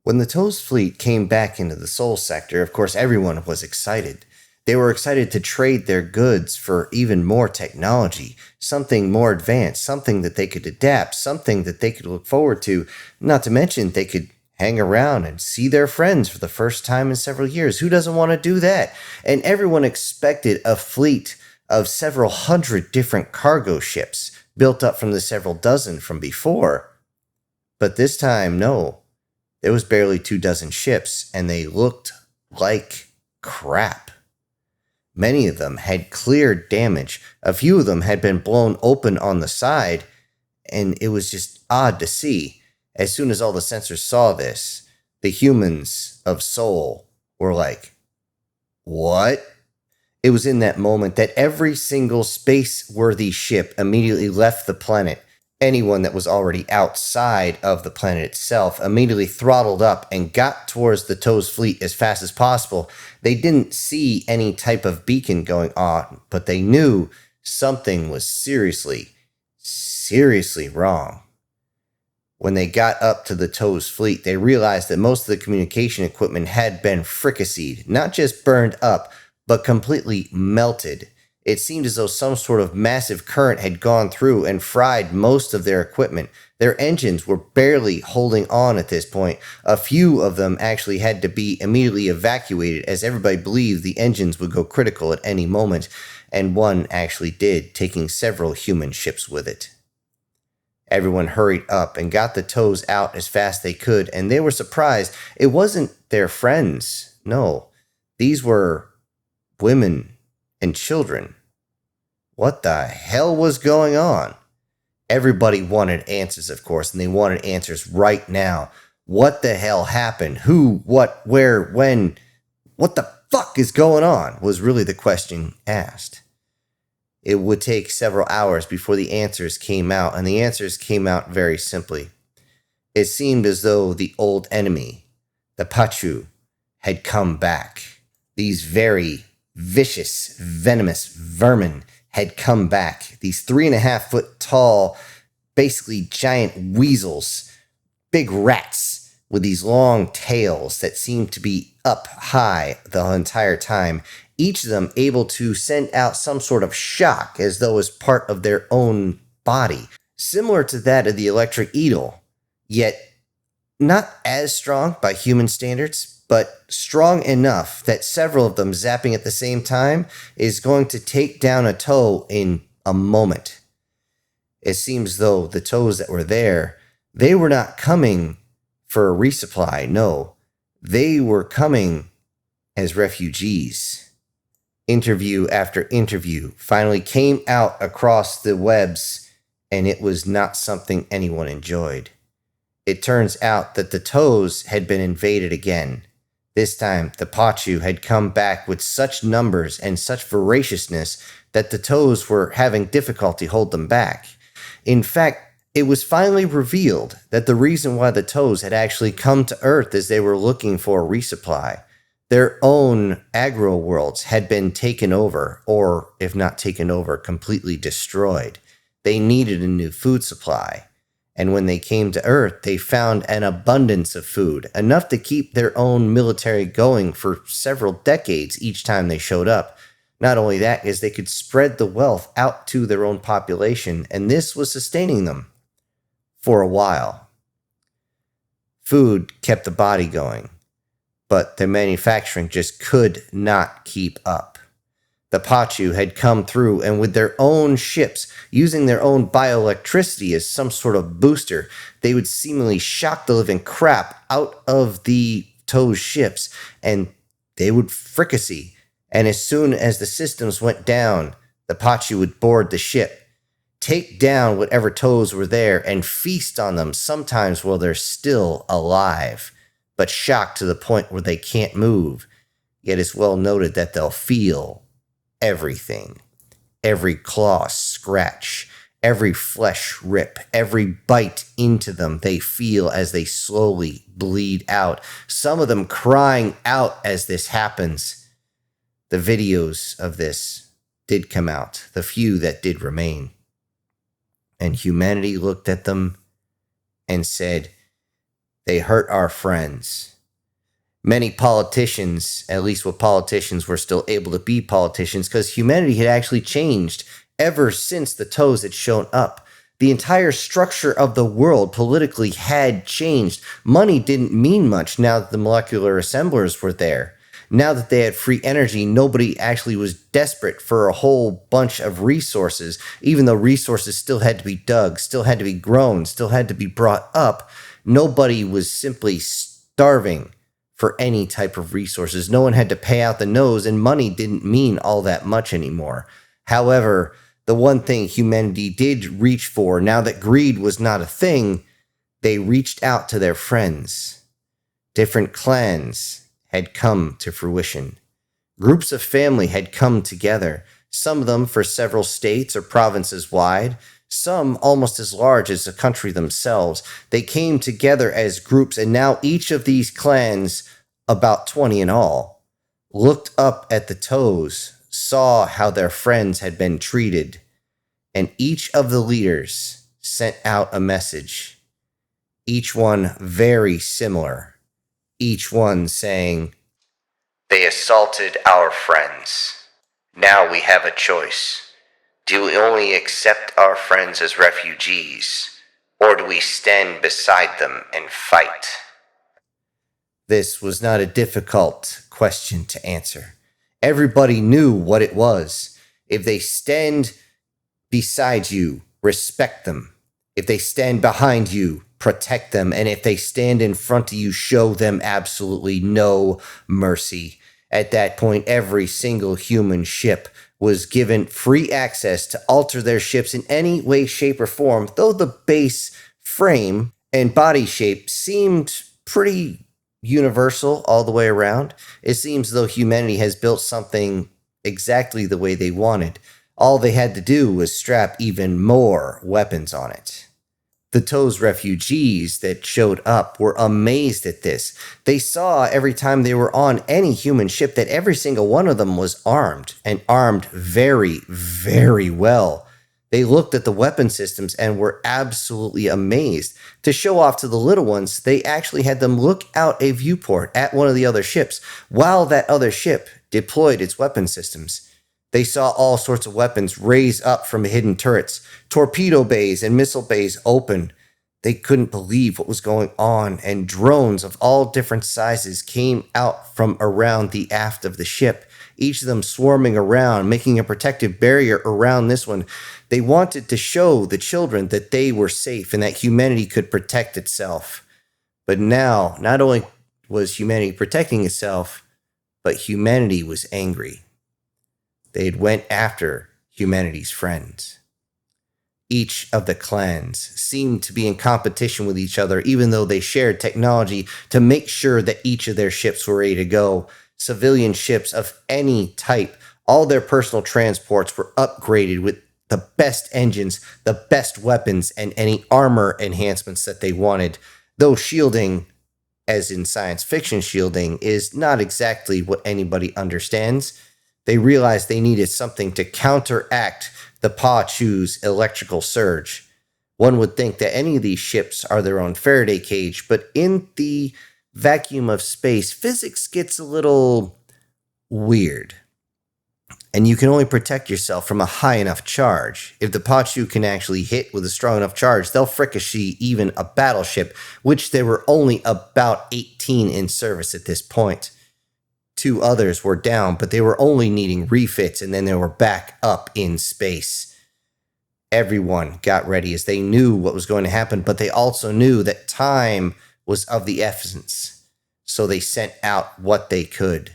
When the Toes fleet came back into the Sol sector, of course, everyone was excited. They were excited to trade their goods for even more technology, something more advanced, something that they could adapt, something that they could look forward to, not to mention they could hang around and see their friends for the first time in several years. Who doesn't want to do that? And everyone expected a fleet of several hundred different cargo ships built up from the several dozen from before. But this time, no. There was barely 24 ships, and they looked like crap. Many of them had clear damage. A few of them had been blown open on the side, and it was just odd to see. As soon as all the sensors saw this, the humans of Sol were like, what? It was in that moment that every single space-worthy ship immediately left the planet. Anyone that was already outside of the planet itself immediately throttled up and got towards the Toes fleet as fast as possible. They didn't see any type of beacon going on, but they knew something was seriously wrong. When they got up to the Toes fleet, they realized that most of the communication equipment had been fricasseed, not just burned up, but completely melted. It seemed as though some sort of massive current had gone through and fried most of their equipment. Their engines were barely holding on at this point. A few of them actually had to be immediately evacuated, as everybody believed the engines would go critical at any moment, and one actually did, taking several human ships with it. Everyone hurried up and got the Toes out as fast as they could, and they were surprised. It wasn't their friends. No, these were women and children. What the hell was going on? Everybody wanted answers, of course, and they wanted answers right now. What the hell happened? Who, what, where, when? What the fuck is going on? Was really the question asked. It would take several hours before the answers came out, and the answers came out very simply. It seemed as though the old enemy, the Pachu, had come back. These very vicious, venomous vermin had come back. These 3.5-foot tall, basically giant weasels, big rats with these long tails that seemed to be up high the entire time, each of them able to send out some sort of shock as though as part of their own body, similar to that of the electric eagle, yet not as strong by human standards, but strong enough that several of them zapping at the same time is going to take down a toe in a moment. It seems though the toes that were there, they were not coming for a resupply. No, they were coming as refugees. Interview after interview finally came out across the webs, and it was not something anyone enjoyed. It turns out that the Toes had been invaded again. This time, the Pachu had come back with such numbers and such voraciousness that the Toes were having difficulty hold them back. In fact, it was finally revealed that the reason why the Toes had actually come to Earth is they were looking for a resupply. Their own agro worlds had been taken over, or if not taken over, completely destroyed. They needed a new food supply. And when they came to Earth, they found an abundance of food, enough to keep their own military going for several decades each time they showed up. Not only that, is they could spread the wealth out to their own population, and this was sustaining them for a while. Food kept the body going, but their manufacturing just could not keep up. The Pachu had come through, and with their own ships, using their own bioelectricity as some sort of booster, they would seemingly shock the living crap out of the Toes ships, and they would fricassee. And as soon as the systems went down, the Pachu would board the ship, take down whatever Toes were there, and feast on them, sometimes while they're still alive, but shocked to the point where they can't move. Yet it's well noted that they'll feel everything. Every claw scratch, every flesh rip, every bite into them they feel as they slowly bleed out. Some of them crying out as this happens. The videos of this did come out, the few that did remain. And humanity looked at them and said, They hurt our friends. Many politicians, at least what politicians were still able to be politicians, because humanity had actually changed ever since the toes had shown up. The entire structure of the world politically had changed. Money didn't mean much now that the molecular assemblers were there. Now that they had free energy, nobody actually was desperate for a whole bunch of resources, even though resources still had to be dug, still had to be grown, still had to be brought up. Nobody was simply starving for any type of resources. No one had to pay out the nose, and money didn't mean all that much anymore. However, the one thing humanity did reach for, now that greed was not a thing, they reached out to their friends. Different clans had come to fruition. Groups of family had come together, some of them for several states or provinces wide, some almost as large as the country themselves. They came together as groups, and now each of these clans, about 20 in all, looked up at the toes, saw how their friends had been treated, and each of the leaders sent out a message, each one very similar, each one saying, "They assaulted our friends. Now we have a choice. Do we only accept our friends as refugees, or do we stand beside them and fight?" This was not a difficult question to answer. Everybody knew what it was. If they stand beside you, respect them. If they stand behind you, protect them. And if they stand in front of you, show them absolutely no mercy. At that point, every single human ship was given free access to alter their ships in any way, shape, or form, though the base frame and body shape seemed pretty universal all the way around. It seems as though humanity has built something exactly the way they wanted. All they had to do was strap even more weapons on it. The Toes refugees that showed up were amazed at this. They saw every time they were on any human ship that every single one of them was armed, and armed very, very well. They looked at the weapon systems and were absolutely amazed. To show off to the little ones, they actually had them look out a viewport at one of the other ships while that other ship deployed its weapon systems. They saw all sorts of weapons raise up from hidden turrets, torpedo bays and missile bays open. They couldn't believe what was going on, and drones of all different sizes came out from around the aft of the ship, each of them swarming around, making a protective barrier around this one. They wanted to show the children that they were safe and that humanity could protect itself. But now, not only was humanity protecting itself, but humanity was angry. They went after humanity's friends. Each of the clans seemed to be in competition with each other, even though they shared technology to make sure that each of their ships were ready to go. Civilian ships of any type, all their personal transports were upgraded with the best engines, the best weapons, and any armor enhancements that they wanted. Though shielding, as in science fiction shielding, is not exactly what anybody understands, they realized they needed something to counteract the Pa-Chu's electrical surge. One would think that any of these ships are their own Faraday cage, but in the vacuum of space, physics gets a little weird. And you can only protect yourself from a high enough charge. If the Pa-Chu can actually hit with a strong enough charge, they'll ricochet even a battleship, which there were only about 18 in service at this point. 2 others were down, but they were only needing refits, and then they were back up in space. Everyone got ready as they knew what was going to happen, but they also knew that time was of the essence. So they sent out what they could.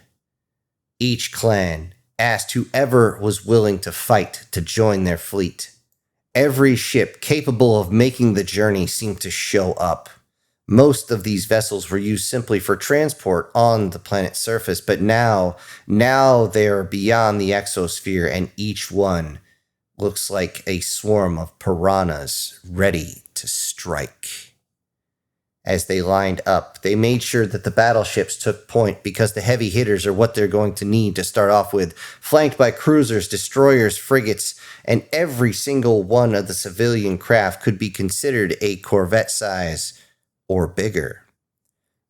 Each clan asked whoever was willing to fight to join their fleet. Every ship capable of making the journey seemed to show up. Most of these vessels were used simply for transport on the planet's surface, but now they're beyond the exosphere, and each one looks like a swarm of piranhas ready to strike. As they lined up, they made sure that the battleships took point, because the heavy hitters are what they're going to need to start off with, flanked by cruisers, destroyers, frigates, and every single one of the civilian craft could be considered a corvette size or bigger.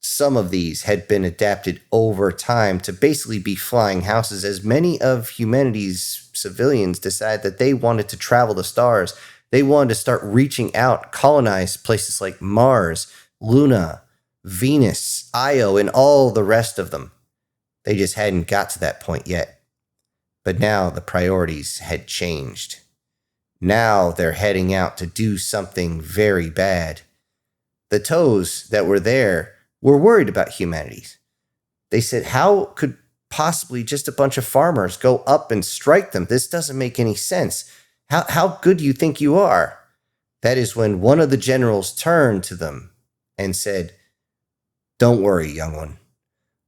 Some of these had been adapted over time to basically be flying houses, as many of humanity's civilians decided that they wanted to travel the stars. They wanted to start reaching out, colonize places like Mars, Luna, Venus, Io, and all the rest of them. They just hadn't got to that point yet. But now the priorities had changed. Now they're heading out to do something very bad. The toes that were there were worried about humanity. They said, how could possibly just a bunch of farmers go up and strike them? This doesn't make any sense. How good do you think you are? That is when one of the generals turned to them and said, don't worry, young one.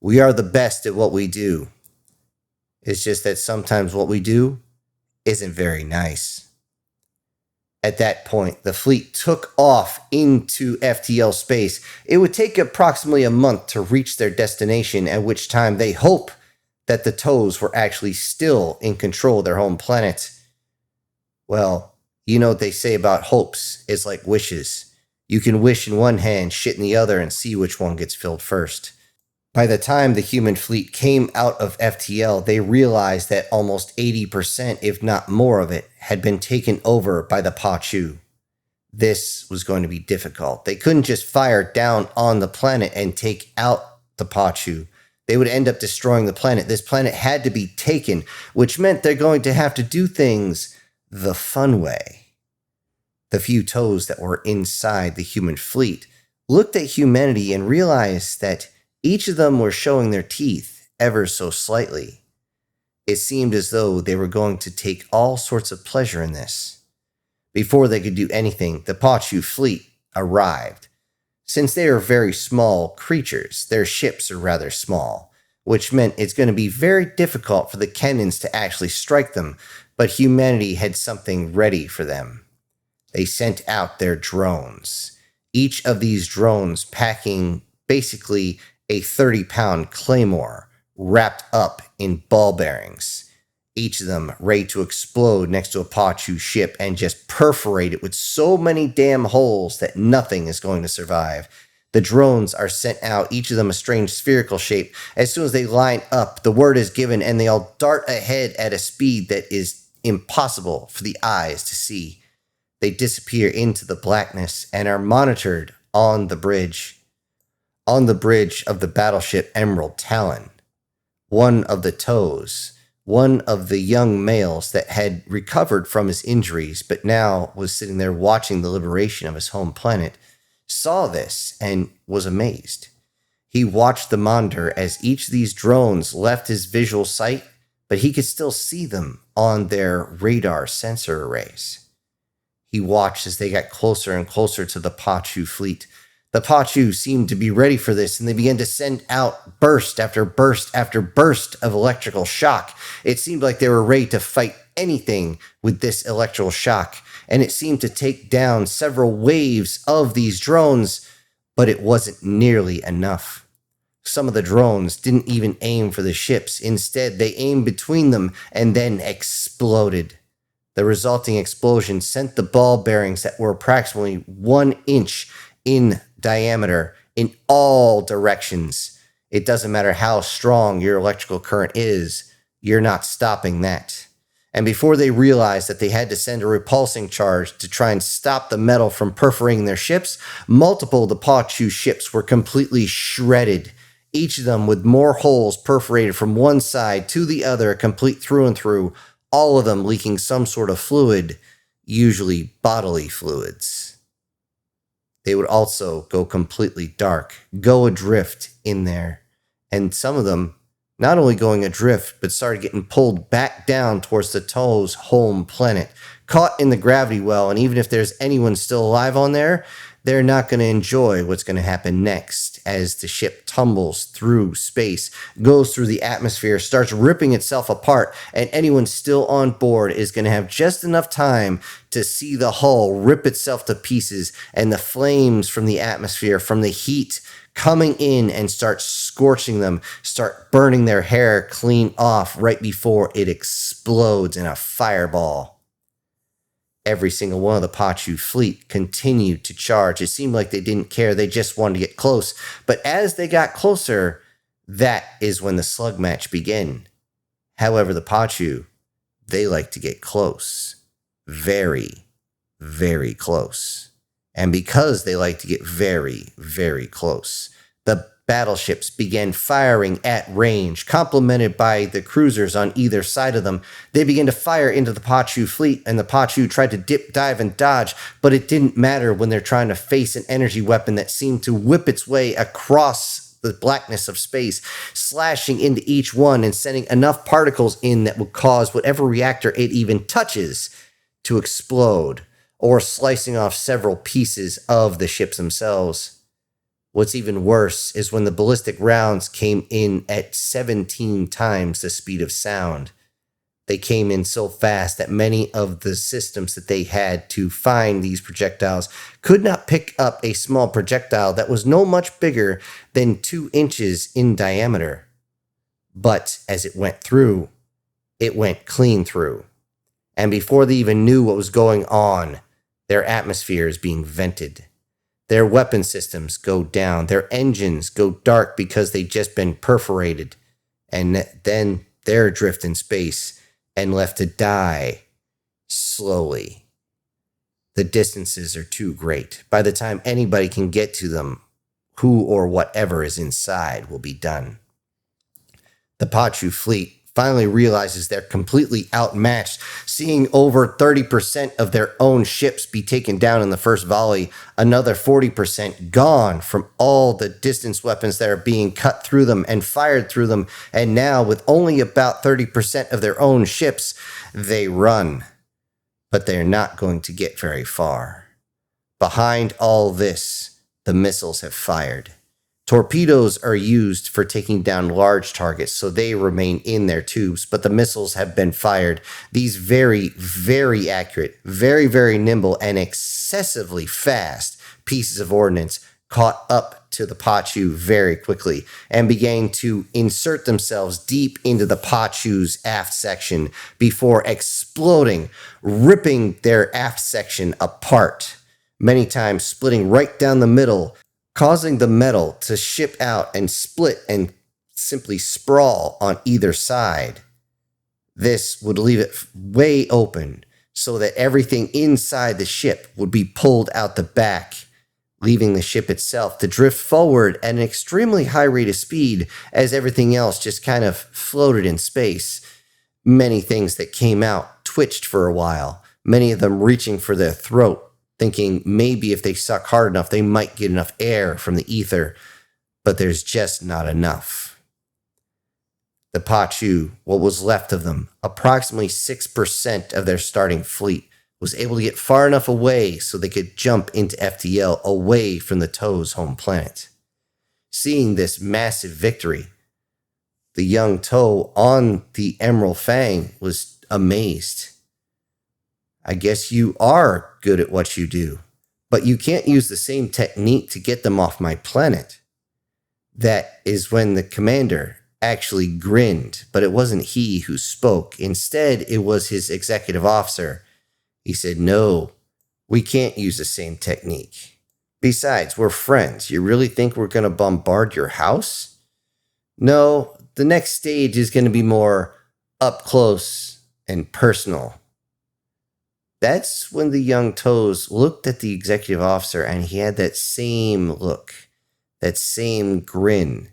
We are the best at what we do. It's just that sometimes what we do isn't very nice. At that point, the fleet took off into FTL space. It would take approximately a month to reach their destination, at which time they hope that the toes were actually still in control of their home planet. Well, you know what they say about hopes. It's like wishes. You can wish in one hand, shit in the other, and see which one gets filled first. By the time the human fleet came out of FTL, they realized that almost 80%, if not more of it, had been taken over by the Pachu. This was going to be difficult. They couldn't just fire down on the planet and take out the Pachu. They would end up destroying the planet. This planet had to be taken, which meant they're going to have to do things the fun way. The few toes that were inside the human fleet looked at humanity and realized that each of them were showing their teeth ever so slightly. It seemed as though they were going to take all sorts of pleasure in this. Before they could do anything, the Pachu fleet arrived. Since they are very small creatures, their ships are rather small, which meant it's going to be very difficult for the cannons to actually strike them, but humanity had something ready for them. They sent out their drones. Each of these drones packing basically a 30-pound claymore wrapped up in ball bearings. Each of them ready to explode next to a Pachu ship and just perforate it with so many damn holes that nothing is going to survive. The drones are sent out, each of them a strange spherical shape. As soon as they line up, the word is given and they all dart ahead at a speed that is impossible for the eyes to see. They disappear into the blackness and are monitored on the bridge. On the bridge of the battleship Emerald Talon, one of the toes, one of the young males that had recovered from his injuries but now was sitting there watching the liberation of his home planet, saw this and was amazed. He watched the monitor as each of these drones left his visual sight, but he could still see them on their radar sensor arrays. He watched as they got closer and closer to the Pachu fleet. The Pachu seemed to be ready for this, and they began to send out burst after burst after burst of electrical shock. It seemed like they were ready to fight anything with this electrical shock, and it seemed to take down several waves of these drones, but it wasn't nearly enough. Some of the drones didn't even aim for the ships. Instead, they aimed between them and then exploded. The resulting explosion sent the ball bearings that were approximately 1 inch in diameter in all directions. It doesn't matter how strong your electrical current is, you're not stopping that. And before they realized that they had to send a repulsing charge to try and stop the metal from perforating their ships, multiple of the Pachu ships were completely shredded, each of them with more holes perforated from one side to the other, complete through and through, all of them leaking some sort of fluid, usually bodily fluids. They would also go completely dark, go adrift in there. And some of them, not only going adrift, but started getting pulled back down towards the toes' home planet, caught in the gravity well. And even if there's anyone still alive on there, they're not going to enjoy what's going to happen next as the ship tumbles through space, goes through the atmosphere, starts ripping itself apart, and anyone still on board is going to have just enough time to see the hull rip itself to pieces and the flames from the atmosphere, from the heat coming in and start scorching them, start burning their hair clean off right before it explodes in a fireball. Every single one of the Pachu fleet continued to charge. It seemed like they didn't care. They just wanted to get close. But as they got closer, that is when the slug match began. However, the Pachu, they like to get close. Very, very close. And because they like to get very, very close, the battleships began firing at range, complemented by the cruisers on either side of them. They began to fire into the Pachu fleet, and the Pachu tried to dip, dive, and dodge, but it didn't matter when they're trying to face an energy weapon that seemed to whip its way across the blackness of space, slashing into each one and sending enough particles in that would cause whatever reactor it even touches to explode, or slicing off several pieces of the ships themselves. What's even worse is when the ballistic rounds came in at 17 times the speed of sound. They came in so fast that many of the systems that they had to find these projectiles could not pick up a small projectile that was no much bigger than 2 inches in diameter. But as it went through, it went clean through. And before they even knew what was going on, their atmosphere is being vented. Their weapon systems go down. Their engines go dark because they've just been perforated. And then they're adrift in space and left to die slowly. The distances are too great. By the time anybody can get to them, who or whatever is inside will be done. The Pachu fleet finally realizes they're completely outmatched, seeing over 30% of their own ships be taken down in the first volley, another 40% gone from all the distance weapons that are being cut through them and fired through them, and now with only about 30% of their own ships, they run. But they're not going to get very far. Behind all this, the missiles have fired. Torpedoes are used for taking down large targets, so they remain in their tubes, but the missiles have been fired. These very, very accurate, very, very nimble, and excessively fast pieces of ordnance caught up to the Pachu very quickly and began to insert themselves deep into the Pachu's aft section before exploding, ripping their aft section apart, many times splitting right down the middle, causing the metal to ship out and split and simply sprawl on either side. This would leave it way open so that everything inside the ship would be pulled out the back, leaving the ship itself to drift forward at an extremely high rate of speed as everything else just kind of floated in space. Many things that came out twitched for a while, many of them reaching for their throat, thinking maybe if they suck hard enough, they might get enough air from the ether, but there's just not enough. The Pachu, what was left of them, approximately 6% of their starting fleet, was able to get far enough away so they could jump into FTL away from the Toe's home planet. Seeing this massive victory, the young Toe on the Emerald Fang was amazed. I guess you are good at what you do, but you can't use the same technique to get them off my planet. That is when the commander actually grinned, but it wasn't he who spoke. Instead, it was his executive officer. He said, "No, we can't use the same technique. Besides, we're friends. You really think we're going to bombard your house? No, the next stage is going to be more up close and personal." That's when the young Toes looked at the executive officer and he had that same look, that same grin,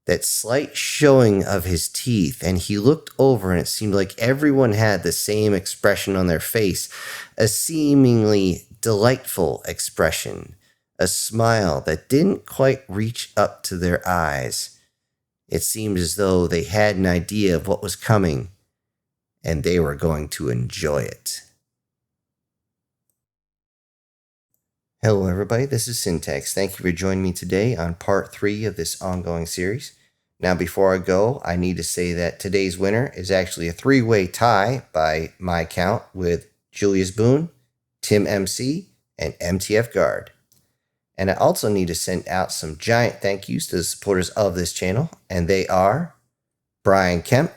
that slight showing of his teeth, and he looked over and it seemed like everyone had the same expression on their face, a seemingly delightful expression, a smile that didn't quite reach up to their eyes. It seemed as though they had an idea of what was coming and they were going to enjoy it. Hello everybody, this is Syntax. Thank you for joining me today on part 3 of this ongoing series. Now before I go, I need to say that today's winner is actually a 3-way tie by my count with Julius Boone, Tim MC, and MTF Guard. And I also need to send out some giant thank yous to the supporters of this channel, and they are Brian Kemp,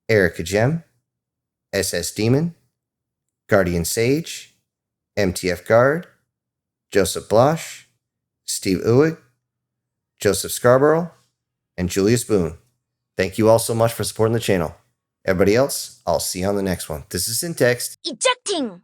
Erica Gem, SS Demon, Guardian Sage, MTF Guard, Joseph Blosh, Steve Uig, Joseph Scarborough, and Julius Boone. Thank you all so much for supporting the channel. Everybody else, I'll see you on the next one. This is Syntext. Ejecting!